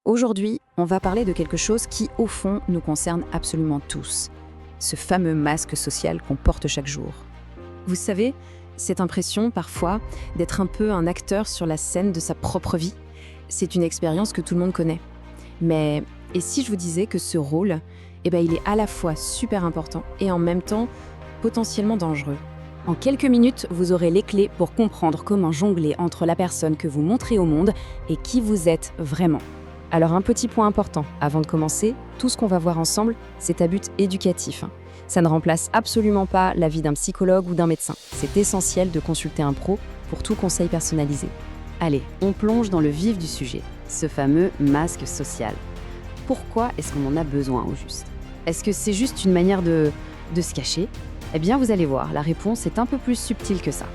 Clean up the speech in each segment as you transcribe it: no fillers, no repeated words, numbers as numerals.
Aujourd'hui, on va parler de quelque chose qui, au fond, nous concerne absolument tous. Ce fameux masque social qu'on porte chaque jour. Vous savez, cette impression, parfois, d'être un peu un acteur sur la scène de sa propre vie, c'est une expérience que tout le monde connaît. Mais, et si je vous disais que ce rôle, il est à la fois super important et en même temps potentiellement dangereux? En quelques minutes, vous aurez les clés pour comprendre comment jongler entre la personne que vous montrez au monde et qui vous êtes vraiment. Alors un petit point important, avant de commencer, tout ce qu'on va voir ensemble, c'est à but éducatif. Ça ne remplace absolument pas l'avis d'un psychologue ou d'un médecin. C'est essentiel de consulter un pro pour tout conseil personnalisé. Allez, on plonge dans le vif du sujet, ce fameux masque social. Pourquoi est-ce qu'on en a besoin au juste? Est-ce que c'est juste une manière de se cacher? Eh bien, vous allez voir, la réponse est un peu plus subtile que ça.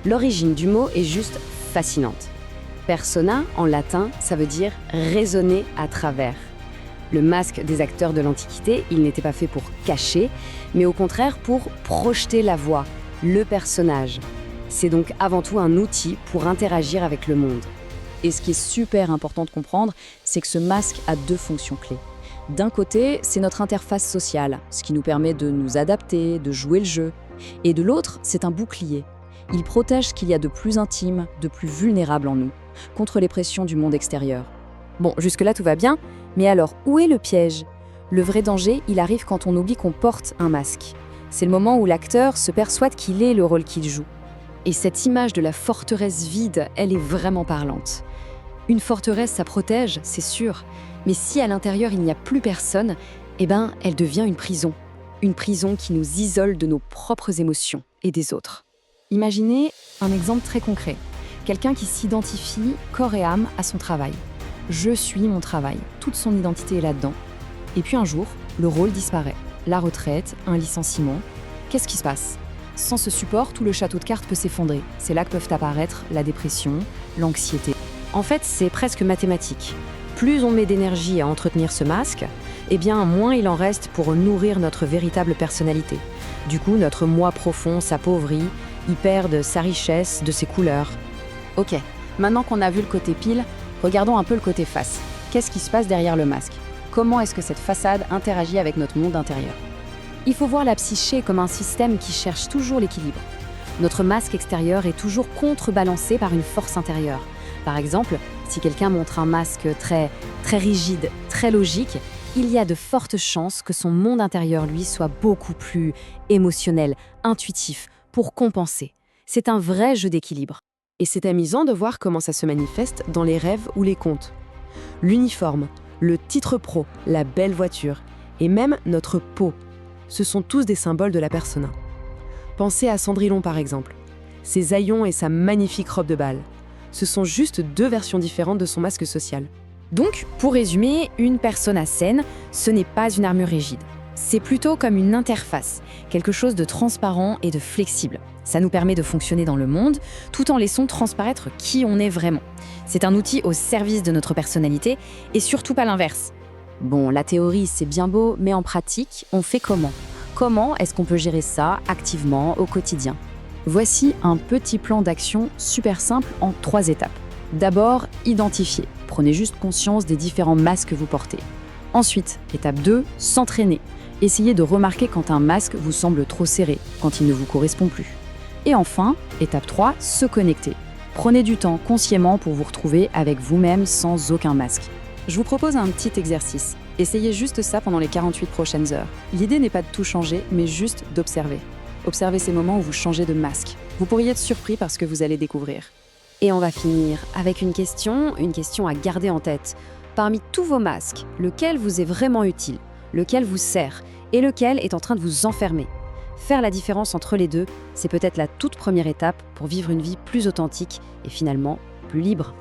L'origine du mot est juste fascinante. Persona, en latin, ça veut dire raisonner à travers. Le masque des acteurs de l'Antiquité, il n'était pas fait pour cacher, mais au contraire pour projeter la voix, le personnage. C'est donc avant tout un outil pour interagir avec le monde. Et ce qui est super important de comprendre, c'est que ce masque a deux fonctions clés. D'un côté, c'est notre interface sociale, ce qui nous permet de nous adapter, de jouer le jeu. Et de l'autre, c'est un bouclier. Il protège ce qu'il y a de plus intime, de plus vulnérable en nous, contre les pressions du monde extérieur. Bon, jusque-là tout va bien, mais alors où est le piège? Le vrai danger, il arrive quand on oublie qu'on porte un masque. C'est le moment où l'acteur se persuade qu'il est le rôle qu'il joue. Et cette image de la forteresse vide, elle est vraiment parlante. Une forteresse, ça protège, c'est sûr, mais si à l'intérieur il n'y a plus personne, elle devient une prison. Une prison qui nous isole de nos propres émotions et des autres. Imaginez un exemple très concret. Quelqu'un qui s'identifie corps et âme à son travail. Je suis mon travail, toute son identité est là-dedans. Et puis un jour, le rôle disparaît. La retraite, un licenciement. Qu'est-ce qui se passe? Sans ce support, tout le château de cartes peut s'effondrer. C'est là que peuvent apparaître la dépression, l'anxiété. En fait, c'est presque mathématique. Plus on met d'énergie à entretenir ce masque, moins il en reste pour nourrir notre véritable personnalité. Du coup, notre moi profond s'appauvrit, il perd de sa richesse, de ses couleurs. Ok, maintenant qu'on a vu le côté pile, regardons un peu le côté face. Qu'est-ce qui se passe derrière le masque? Comment est-ce que cette façade interagit avec notre monde intérieur? Il faut voir la psyché comme un système qui cherche toujours l'équilibre. Notre masque extérieur est toujours contrebalancé par une force intérieure. Par exemple, si quelqu'un montre un masque très rigide, très logique, il y a de fortes chances que son monde intérieur, lui, soit beaucoup plus émotionnel, intuitif, pour compenser. C'est un vrai jeu d'équilibre. Et c'est amusant de voir comment ça se manifeste dans les rêves ou les contes. L'uniforme, le titre pro, la belle voiture et même notre peau, ce sont tous des symboles de la persona. Pensez à Cendrillon par exemple. Ses haillons et sa magnifique robe de bal. Ce sont juste deux versions différentes de son masque social. Donc, pour résumer, une persona saine, ce n'est pas une armure rigide. C'est plutôt comme une interface, quelque chose de transparent et de flexible. Ça nous permet de fonctionner dans le monde, tout en laissant transparaître qui on est vraiment. C'est un outil au service de notre personnalité, et surtout pas l'inverse. Bon, la théorie, c'est bien beau, mais en pratique, on fait comment? Comment est-ce qu'on peut gérer ça activement au quotidien? Voici un petit plan d'action super simple en 3 étapes. D'abord, identifier. Prenez juste conscience des différents masques que vous portez. Ensuite, étape 2, s'entraîner. Essayez de remarquer quand un masque vous semble trop serré, quand il ne vous correspond plus. Et enfin, étape 3, se connecter. Prenez du temps consciemment pour vous retrouver avec vous-même sans aucun masque. Je vous propose un petit exercice. Essayez juste ça pendant les 48 prochaines heures. L'idée n'est pas de tout changer, mais juste d'observer. Observez ces moments où vous changez de masque. Vous pourriez être surpris par ce que vous allez découvrir. Et on va finir avec une question à garder en tête. Parmi tous vos masques, lequel vous est vraiment utile, lequel vous sert et lequel est en train de vous enfermer? Faire la différence entre les deux, c'est peut-être la toute première étape pour vivre une vie plus authentique et finalement plus libre.